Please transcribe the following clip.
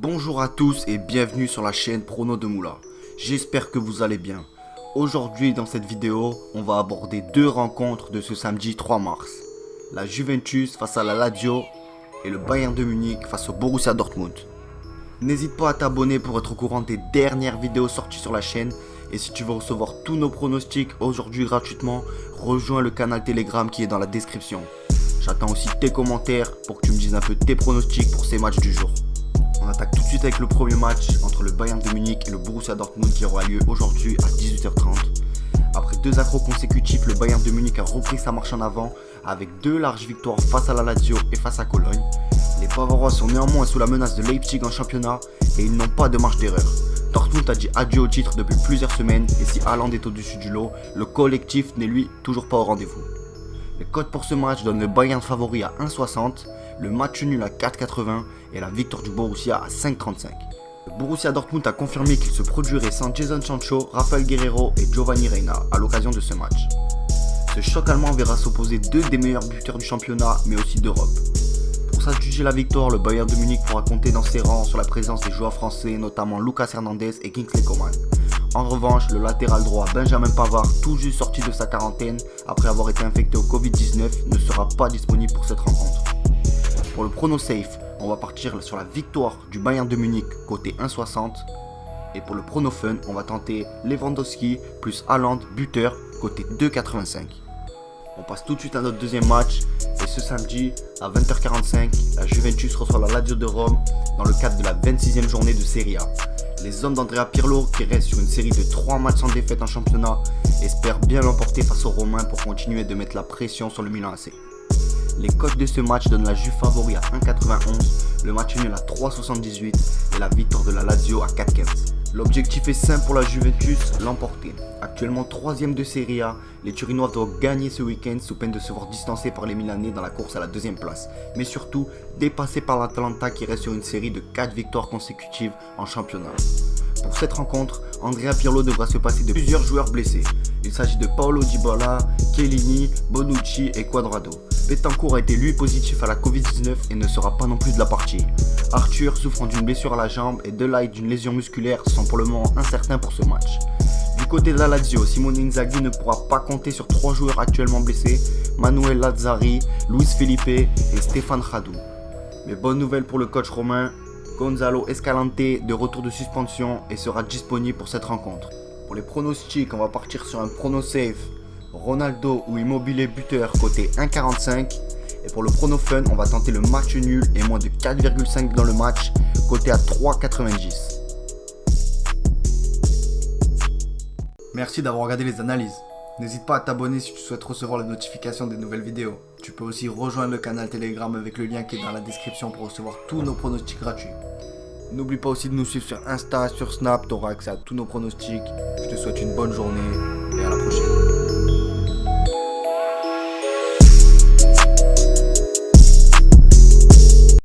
Bonjour à tous et bienvenue sur la chaîne Prono de Moula. J'espère que vous allez bien. Aujourd'hui dans cette vidéo, on va aborder deux rencontres de ce samedi 3 mars. La Juventus face à la Lazio et le Bayern de Munich face au Borussia Dortmund. N'hésite pas à t'abonner pour être au courant des dernières vidéos sorties sur la chaîne. Et si tu veux recevoir tous nos pronostics aujourd'hui gratuitement, rejoins le canal Telegram qui est dans la description. J'attends aussi tes commentaires pour que tu me dises un peu tes pronostics pour ces matchs du jour. On attaque tout de suite avec le premier match entre le Bayern de Munich et le Borussia Dortmund qui aura lieu aujourd'hui à 18h30. Après deux accros consécutifs, le Bayern de Munich a repris sa marche en avant avec deux larges victoires face à la Lazio et face à Cologne. Les Bavarois sont néanmoins sous la menace de Leipzig en championnat et ils n'ont pas de marge d'erreur. Dortmund a dit adieu au titre depuis plusieurs semaines et si Haaland est au-dessus du lot, le collectif n'est lui toujours pas au rendez-vous. Les cotes pour ce match donnent le Bayern favori à 1,60, le match nul à 4,80 et la victoire du Borussia à 5,35. Le Borussia Dortmund a confirmé qu'il se produirait sans Jadon Sancho, Rafael Guerreiro et Giovanni Reina à l'occasion de ce match. Ce choc allemand verra s'opposer deux des meilleurs buteurs du championnat mais aussi d'Europe. Pour s'adjuger la victoire, le Bayern de Munich pourra compter dans ses rangs sur la présence des joueurs français, notamment Lucas Hernandez et Kingsley Coman. En revanche, le latéral droit Benjamin Pavard, tout juste sorti de sa quarantaine après avoir été infecté au Covid-19, ne sera pas disponible pour cette rencontre. Pour le prono safe, on va partir sur la victoire du Bayern de Munich côté 1,60 et pour le prono fun, on va tenter Lewandowski plus Haaland buteur côté 2,85. On passe tout de suite à notre deuxième match et ce samedi à 20h45, la Juventus reçoit la Lazio de Rome dans le cadre de la 26e journée de Serie A. Les hommes d'Andrea Pirlo, qui restent sur une série de 3 matchs sans défaite en championnat, espèrent bien l'emporter face aux Romains pour continuer de mettre la pression sur le Milan AC. Les cotes de ce match donnent la Juve favori à 1,91, le match nul à 3,78 et la victoire de la Lazio à 4,15. L'objectif est simple pour la Juventus, l'emporter. Actuellement 3ème de Serie A, les Turinois doivent gagner ce week-end sous peine de se voir distancés par les Milanais dans la course à la 2ème place. Mais surtout, dépassés par l'Atalanta qui reste sur une série de 4 victoires consécutives en championnat. Pour cette rencontre, Andrea Pirlo devra se passer de plusieurs joueurs blessés. Il s'agit de Paolo Dybala, Chiellini, Bonucci et Cuadrado. Betancourt a été lui positif à la Covid-19 et ne sera pas non plus de la partie. Arthur souffrant d'une blessure à la jambe et Delay d'une lésion musculaire sont pour le moment incertains pour ce match. Du côté de la Lazio, Simone Inzaghi ne pourra pas compter sur 3 joueurs actuellement blessés, Manuel Lazzari, Luis Felipe et Stéphane Khadou. Mais bonne nouvelle pour le coach romain, Gonzalo Escalante de retour de suspension et sera disponible pour cette rencontre. Pour les pronostics, on va partir sur un prono safe, Ronaldo ou Immobile buteur côté 1,45. Et pour le prono fun, on va tenter le match nul et moins de 4,5 dans le match, côté à 3,90. Merci d'avoir regardé les analyses. N'hésite pas à t'abonner si tu souhaites recevoir les notifications des nouvelles vidéos. Tu peux aussi rejoindre le canal Telegram avec le lien qui est dans la description pour recevoir tous nos pronostics gratuits. N'oublie pas aussi de nous suivre sur Insta, sur Snap, tu auras accès à tous nos pronostics. Je te souhaite une bonne journée et à la prochaine.